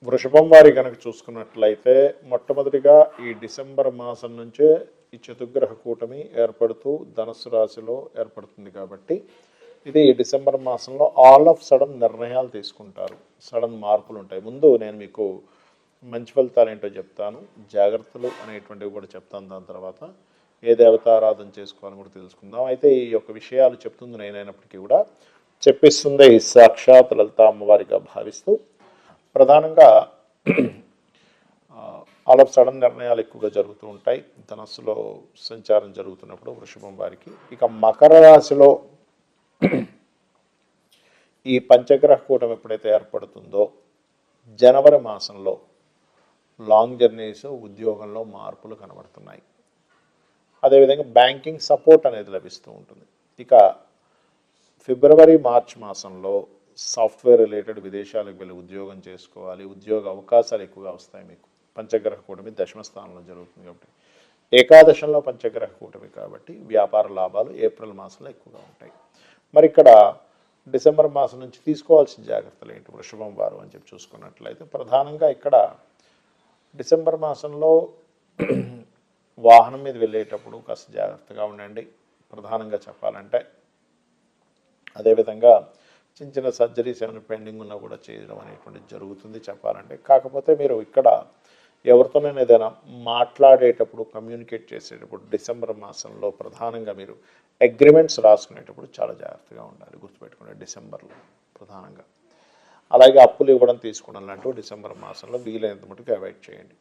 వృషభం వారి కనుక చూసుకున్నట్లయితే మొట్టమొదటిగా ఈ డిసెంబర్ మాసం నుంచే ఈ చతుర్గ్రహ కూటమి ఏర్పడుతూ ధనుస్సు రాశిలో ఏర్పడుతుంది కాబట్టి ఇది డిసెంబర్ మాసంలో ఆల్ ఆఫ్ సడన్ నిర్ణయాలు తీసుకుంటారు, సడన్ మార్పులు ఉంటాయి. ముందు నేను మీకు మంచి ఫలితాలు ఏంటో చెప్తాను, జాగ్రత్తలు అనేటువంటివి కూడా చెప్తాను. దాని తర్వాత ఏ దేవతారాధన చేసుకోవాలని కూడా తెలుసుకుందాం. అయితే ఈ యొక్క విషయాలు చెప్తుంది నేనైనప్పటికీ కూడా చెప్పిస్తుంది సాక్షాత్ లలిత అమ్మవారిగా భావిస్తూ ప్రధానంగా ఆల్ ఆఫ్ సడన్ నిర్ణయాలు ఎక్కువగా జరుగుతూ ఉంటాయి ధనస్సులో సంచారం జరుగుతున్నప్పుడు వృషభం వారికి. ఇక మకర రాశిలో ఈ పంచగ్రహ కూటమి ఎప్పుడైతే ఏర్పడుతుందో జనవరి మాసంలో లాంగ్ జర్నీస్, ఉద్యోగంలో మార్పులు కనబడుతున్నాయి. అదేవిధంగా బ్యాంకింగ్ సపోర్ట్ అనేది లభిస్తూ ఉంటుంది. ఇక ఫిబ్రవరి మార్చ్ మాసంలో సాఫ్ట్వేర్ రిలేటెడ్ విదేశాలకు వెళ్ళి ఉద్యోగం చేసుకోవాలి, ఉద్యోగ అవకాశాలు ఎక్కువగా వస్తాయి మీకు. పంచగ్రహ కూటమి దశమ స్థానంలో జరుగుతుంది కాబట్టి, ఏకాదశంలో పంచగ్రహ కూటమి కాబట్టి వ్యాపార లాభాలు ఏప్రిల్ మాసంలో ఎక్కువగా ఉంటాయి. మరి ఇక్కడ డిసెంబర్ మాసం నుంచి తీసుకోవాల్సిన జాగ్రత్తలు ఏంటి వృషభం వారు అని చెప్పి చూసుకున్నట్లయితే ప్రధానంగా ఇక్కడ డిసెంబర్ మాసంలో వాహనం మీద వెళ్ళేటప్పుడు కాస్త జాగ్రత్తగా ఉండండి ప్రధానంగా చెప్పాలంటే. అదేవిధంగా చిన్న చిన్న సర్జరీస్ ఏమైనా పెండింగ్ ఉన్నా కూడా చేయడం అనేటువంటిది జరుగుతుంది చెప్పాలంటే. కాకపోతే మీరు ఇక్కడ ఎవరితోనైనా ఏదైనా మాట్లాడేటప్పుడు, కమ్యూనికేట్ చేసేటప్పుడు డిసెంబర్ మాసంలో ప్రధానంగా మీరు అగ్రిమెంట్స్ రాసుకునేటప్పుడు చాలా జాగ్రత్తగా ఉండాలి, గుర్తుపెట్టుకునే డిసెంబర్లో ప్రధానంగా. అలాగే అప్పులు ఇవ్వడం, తీసుకోవడం లాంటివి డిసెంబర్ మాసంలో వీలైనంత మటుకు అవాయిడ్ చేయండి.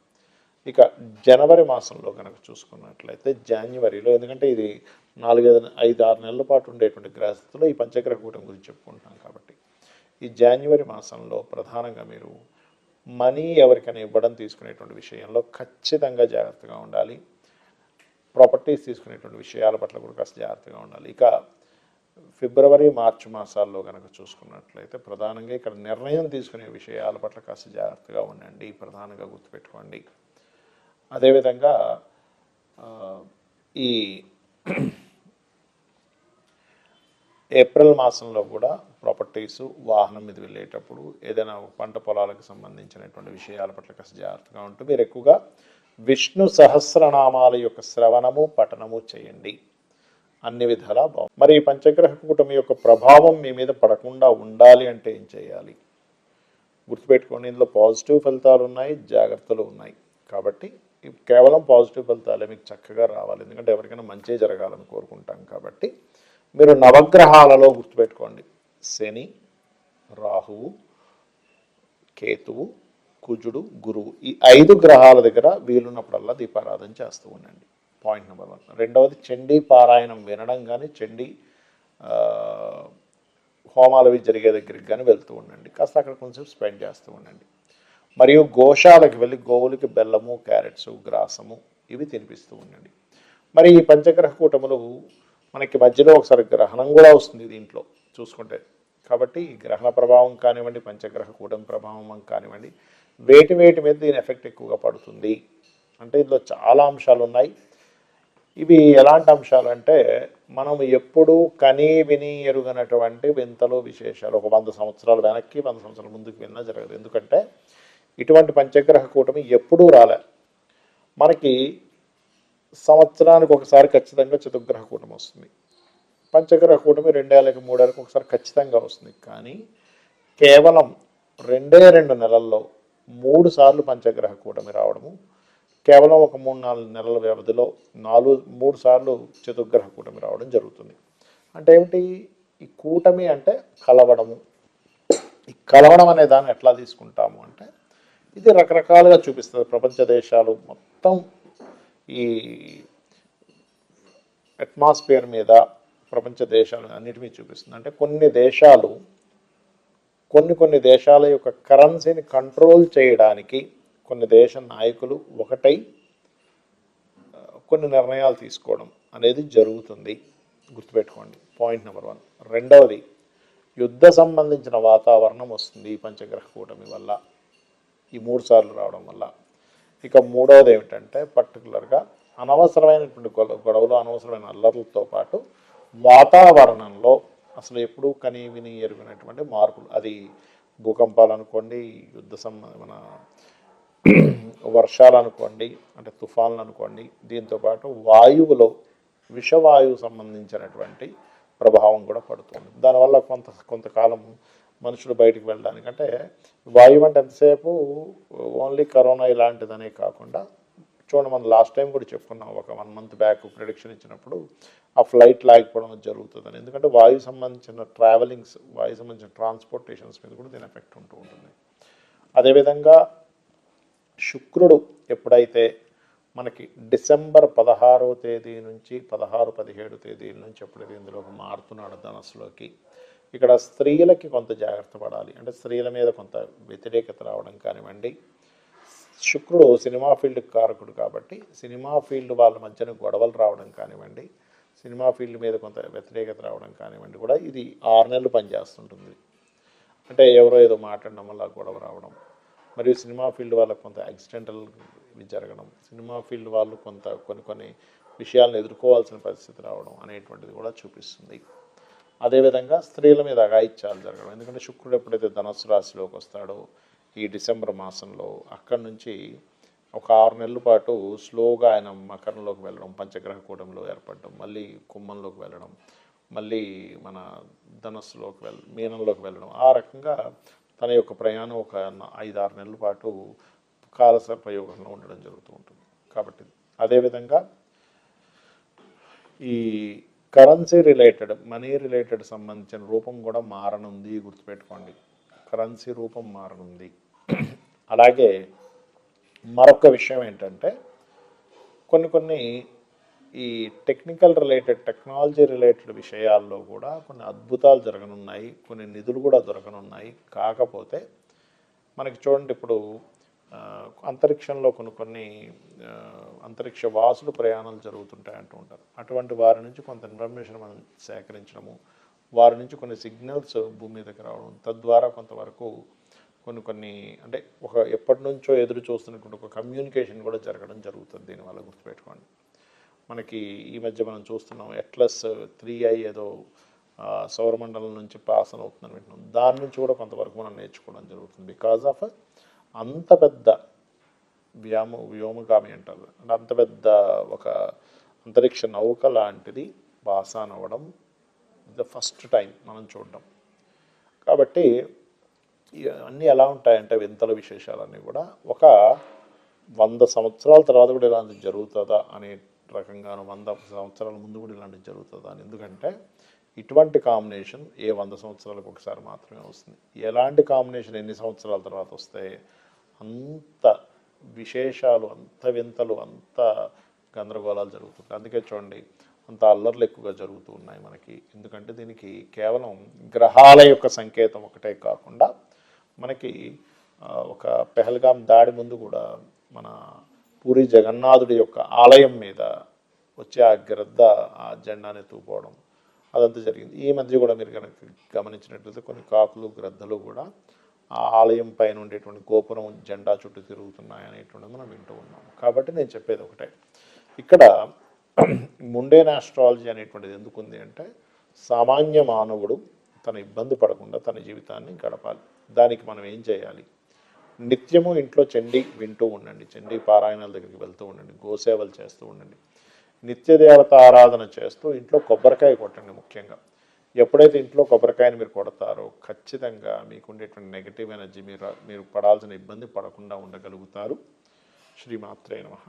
ఇక జనవరి మాసంలో కనుక చూసుకున్నట్లయితే జాన్యువరిలో, ఎందుకంటే ఇది 4-5-6 నెలల పాటు ఉండేటువంటి గ్రహస్థితిలో ఈ పంచగ్రహ కూటమి గురించి చెప్పుకుంటున్నాం కాబట్టి ఈ జాన్యువరి మాసంలో ప్రధానంగా మీరు మనీ ఎవరికైనా ఇవ్వడం, తీసుకునేటువంటి విషయంలో ఖచ్చితంగా జాగ్రత్తగా ఉండాలి. ప్రాపర్టీస్ తీసుకునేటువంటి విషయాల పట్ల కూడా కాస్త జాగ్రత్తగా ఉండాలి. ఇక ఫిబ్రవరి మార్చి మాసాల్లో కనుక చూసుకున్నట్లయితే ప్రధానంగా ఇక్కడ నిర్ణయం తీసుకునే విషయాల పట్ల కాస్త జాగ్రత్తగా ఉండండి, ప్రధానంగా గుర్తుపెట్టుకోండి. అదేవిధంగా ఈ ఏప్రిల్ మాసంలో కూడా ప్రాపర్టీసు, వాహనం మీద వెళ్ళేటప్పుడు ఏదైనా పంట పొలాలకు సంబంధించినటువంటి విషయాల పట్ల కాస్త జాగ్రత్తగా ఉంటూ మీరు ఎక్కువగా విష్ణు సహస్రనామాల యొక్క శ్రవణము, పఠనము చేయండి, అన్ని విధాలా బాగుంది. మరి ఈ పంచగ్రహ కూటమి యొక్క ప్రభావం మీ మీద పడకుండా ఉండాలి అంటే ఏం చేయాలి గుర్తుపెట్టుకోండి. ఇందులో పాజిటివ్ ఫలితాలు ఉన్నాయి, జాగ్రత్తలు ఉన్నాయి. కాబట్టి కేవలం పాజిటివ్ ఫలితాలే మీకు చక్కగా రావాలి, ఎందుకంటే ఎవరికైనా మంచి జరగాలని కోరుకుంటాం కాబట్టి. మీరు నవగ్రహాలలో గుర్తుపెట్టుకోండి, శని, రాహువు, కేతువు, కుజుడు, గురువు, ఈ 5 గ్రహాల దగ్గర వీలున్నప్పుడల్లా దీపారాధన చేస్తూ ఉండండి. Point number 1. రెండవది చండీ పారాయణం వినడం కానీ, చండీ హోమాలవి జరిగే దగ్గరికి కానీ వెళ్తూ ఉండండి, కాస్త అక్కడ కొంచెం స్పెండ్ చేస్తూ ఉండండి. మరియు గోశాలకు వెళ్ళి గోవులకి బెల్లము, క్యారెట్స్, గ్రాసము ఇవి తినిపిస్తూ ఉండండి. మరి ఈ పంచగ్రహ కూటములు మనకి మధ్యలో ఒకసారి గ్రహణం కూడా వస్తుంది దీంట్లో చూసుకుంటే. కాబట్టి ఈ గ్రహణ ప్రభావం కానివ్వండి, పంచగ్రహ కూటమి ప్రభావం కానివ్వండి, వేటి మీద దీని ఎఫెక్ట్ ఎక్కువగా పడుతుంది అంటే ఇందులో చాలా అంశాలు ఉన్నాయి. ఇవి ఎలాంటి అంశాలు అంటే మనం ఎప్పుడూ కనీ విని ఎరుగనటువంటి వింతలు, విశేషాలు ఒక 100 సంవత్సరాలు వెనక్కి, 100 సంవత్సరాల ముందుకు విన్నా జరగదు. ఎందుకంటే ఇటువంటి పంచగ్రహ కూటమి ఎప్పుడూ రాలే. మనకి సంవత్సరానికి ఒకసారి ఖచ్చితంగా చతుర్గ్రహ కూటమి వస్తుంది. పంచగ్రహ కూటమి 2 ఏళ్ళకి 3 ఏళ్ళకి ఒకసారి ఖచ్చితంగా వస్తుంది. కానీ కేవలం 2 నెలల్లో 3 సార్లు పంచగ్రహ కూటమి రావడము, కేవలం ఒక 3-4 నెలల వ్యవధిలో 3 సార్లు చతుర్గ్రహ కూటమి రావడం జరుగుతుంది. అంటే ఏమిటి ఈ కూటమి అంటే? కలవడము. ఈ కలవడం అనే దాన్ని ఎట్లా తీసుకుంటాము అంటే ఇది రకరకాలుగా చూపిస్తుంది. ప్రపంచ దేశాలు మొత్తం ఈ అట్మాస్ఫియర్ మీద ప్రపంచ దేశాలు అన్నిటి మీద చూపిస్తుంది. అంటే కొన్ని దేశాల యొక్క కరెన్సీని కంట్రోల్ చేయడానికి కొన్ని దేశ నాయకులు ఒకటై కొన్ని నిర్ణయాలు తీసుకోవడం అనేది జరుగుతుంది, గుర్తుపెట్టుకోండి. Point number 1. రెండవది, యుద్ధ సంబంధించిన వాతావరణం వస్తుంది ఈ పంచగ్రహ కూటమి వల్ల, ఈ 3 సార్లు రావడం వల్ల. ఇక మూడవది ఏమిటంటే పర్టికులర్గా అనవసరమైనటువంటి గొడవలు, అనవసరమైన అల్లర్లతో పాటు వాతావరణంలో అసలు ఎప్పుడూ కనీ విని ఎరుగినటువంటి మార్పులు. అది భూకంపాలు అనుకోండి, మన వర్షాలు అనుకోండి, అంటే తుఫాన్లు అనుకోండి, దీంతోపాటు వాయువులో విషవాయువు సంబంధించినటువంటి ప్రభావం కూడా పడుతుంది. దానివల్ల కొంతకాలం మనుషులు బయటికి వెళ్ళడానికి, అంటే వాయువు అంటే ఎంతసేపు ఓన్లీ కరోనా ఇలాంటిదనే కాకుండా చూడండి, మనం లాస్ట్ టైం కూడా చెప్పుకున్నాం, ఒక 1 మంత్ బ్యాక్ ప్రిడిక్షన్ ఇచ్చినప్పుడు ఆ ఫ్లైట్ లాగిపోవడం జరుగుతుందని. ఎందుకంటే వాయు సంబంధించిన ట్రావెలింగ్స్, వాయు సంబంధించిన ట్రాన్స్పోర్టేషన్స్ మీద కూడా దీని ఎఫెక్ట్ ఉంటూ ఉంటుంది. అదేవిధంగా శుక్రుడు ఎప్పుడైతే మనకి డిసెంబర్ 16వ తేదీ నుంచి 16-17 తేదీల నుంచి ఎప్పుడైతే ఇందులోకి మారుతున్నాడు ధనస్సులోకి, ఇక్కడ స్త్రీలకి కొంత జాగ్రత్త పడాలి. అంటే స్త్రీల మీద కొంత వ్యతిరేకత రావడం కానివ్వండి, శుక్రుడు సినిమా ఫీల్డ్కి కారకుడు కాబట్టి సినిమా ఫీల్డ్ వాళ్ళ మధ్యన గొడవలు రావడం కానివ్వండి, సినిమా ఫీల్డ్ మీద కొంత వ్యతిరేకత రావడం కానివ్వండి కూడా ఇది 6 నెలలు పనిచేస్తుంటుంది. అంటే ఎవరో ఏదో మాట్లాడడం వల్ల గొడవ రావడం, మరియు సినిమా ఫీల్డ్ వాళ్ళకు కొంత యాక్సిడెంటల్ జరగడం, సినిమా ఫీల్డ్ వాళ్ళు కొన్ని విషయాలను ఎదుర్కోవాల్సిన పరిస్థితి రావడం అనేటువంటిది కూడా చూపిస్తుంది. అదేవిధంగా స్త్రీల మీద అఘాయిత్యాలు జరగడం, ఎందుకంటే శుక్రుడు ఎప్పుడైతే ధనస్సు రాశిలోకి వస్తాడో ఈ డిసెంబర్ మాసంలో, అక్కడి నుంచి ఒక 6 నెలల పాటు స్లోగా ఆయన మకరంలోకి వెళ్ళడం, పంచగ్రహ కూటంలో ఏర్పడడం, మళ్ళీ కుంభంలోకి వెళ్ళడం, మళ్ళీ మన ధనస్సులోకి మీనంలోకి వెళ్ళడం, ఆ రకంగా తన యొక్క ప్రయాణం ఒక 5-6 నెలల పాటు కాలసర్పయోగంలో ఉండడం జరుగుతూ ఉంటుంది. కాబట్టి అదేవిధంగా ఈ కరెన్సీ రిలేటెడ్, మనీ రిలేటెడ్ సంబంధించిన రూపం కూడా మారనుంది, గుర్తుపెట్టుకోండి. కరెన్సీ రూపం మారనుంది. అలాగే మరొక విషయం ఏంటంటే, కొన్ని ఈ టెక్నికల్ రిలేటెడ్, టెక్నాలజీ రిలేటెడ్ విషయాల్లో కూడా కొన్ని అద్భుతాలు జరగనున్నాయి, కొన్ని నిధులు కూడా దొరకనున్నాయి. కాకపోతే మనకి చూడండి, ఇప్పుడు అంతరిక్షంలో కొన్ని అంతరిక్ష వాసులు ప్రయాణాలు జరుగుతుంటాయి అంటూ ఉంటారు. అటువంటి వారి నుంచి కొంత ఇన్ఫర్మేషన్ మనం సేకరించడము, వారి నుంచి కొన్ని సిగ్నల్స్ భూమి మీదకి రావడం, తద్వారా కొంతవరకు కొన్ని అంటే ఎప్పటి నుంచో ఎదురు చూస్తున్నటువంటి ఒక కమ్యూనికేషన్ కూడా జరగడం జరుగుతుంది. దీనివల్ల గుర్తుపెట్టుకోండి, మనకి ఈ మధ్య మనం చూస్తున్నాం అట్లస్ 3i ఏదో సౌరమండలం నుంచి పాస్ అవుతుందని వింటున్నాం. దాని నుంచి కూడా కొంతవరకు మనం నేర్చుకోవడం జరుగుతుంది. బికాజ్ ఆఫ్ అంత పెద్ద వ్యోమగామి అంటారు, అంటే అంత పెద్ద ఒక అంతరిక్ష నౌక లాంటిది పాసాన్ అవ్వడం ద ఫస్ట్ టైం మనం చూడడం. కాబట్టి అన్నీ ఎలా ఉంటాయంటే వింతల విశేషాలన్నీ కూడా ఒక 100 సంవత్సరాల తర్వాత కూడా ఇలాంటిది జరుగుతుందా అనే రకంగాను, 100 సంవత్సరాల ముందు కూడా ఇలాంటిది జరుగుతుందా అని. ఎందుకంటే ఇటువంటి కాంబినేషన్ 100 సంవత్సరాలకు ఒకసారి మాత్రమే వస్తుంది. ఎలాంటి కాంబినేషన్ ఎన్ని సంవత్సరాల తర్వాత వస్తాయి, అంత విశేషాలు, అంత వింతలు, అంత గందరగోళాలు జరుగుతుంది. అందుకే చూడండి, అంత అల్లర్లు ఎక్కువగా జరుగుతూ ఉన్నాయి మనకి. ఎందుకంటే దీనికి కేవలం గ్రహాల యొక్క సంకేతం ఒకటే కాకుండా, మనకి ఒక పెహల్గాం దాడి ముందు కూడా మన పూరి జగన్నాథుడి యొక్క ఆలయం మీద వచ్చి ఆ గ్రద్ద ఆ జెండాని ఎత్తుకుపోవడం, అదంతా జరిగింది. ఈ మధ్య కూడా మీరు కనుక గమనించినట్లయితే కొన్ని కాకులు, గ్రద్దలు కూడా ఆ ఆలయం పైన ఉండేటువంటి గోపురం జెండా చుట్టూ తిరుగుతున్నాయి అనేటువంటిది మనం వింటూ ఉన్నాం. కాబట్టి నేను చెప్పేది ఒకటే, ఇక్కడ ముండేన్ ఆస్ట్రాలజీ అనేటువంటిది ఎందుకు ఉంది అంటే, సామాన్య మానవుడు తన ఇబ్బంది పడకుండా తన జీవితాన్ని గడపాలి. దానికి మనం ఏం చేయాలి, నిత్యము ఇంట్లో చండీ వింటూ ఉండండి, చండీ పారాయణాల దగ్గరికి వెళ్తూ ఉండండి, గోసేవలు చేస్తూ ఉండండి, నిత్య దేవత ఆరాధన చేస్తూ ఇంట్లో కొబ్బరికాయ కొట్టండి. ముఖ్యంగా ఎప్పుడైతే ఇంట్లో కొబ్బరికాయని మీరు కొడతారో ఖచ్చితంగా మీకు ఉండేటువంటి నెగిటివ్ ఎనర్జీ, మీరు పడాల్సిన ఇబ్బంది పడకుండా ఉండగలుగుతారు. శ్రీమాత్రే నమః.